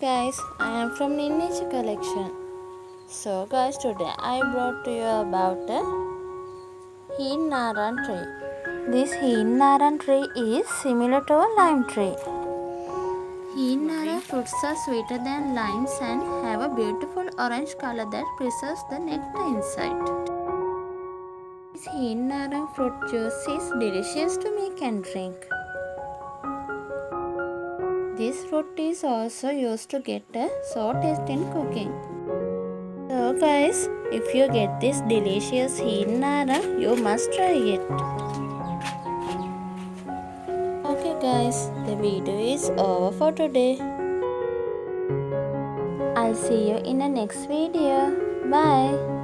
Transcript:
guys, I am from Nature collection. So guys, today I brought to you about a Heen narang tree. This Heen narang tree is similar to a lime tree. Heen narang fruits are sweeter than limes and have a beautiful orange color that preserves the nectar inside. This Heen narang fruit juice is delicious to make and drink. This fruit is also used to get a sour taste in cooking. So guys, if you get this delicious Heen narang, you must try it. Okay guys, the video is over for today. I'll see you in the next video. Bye.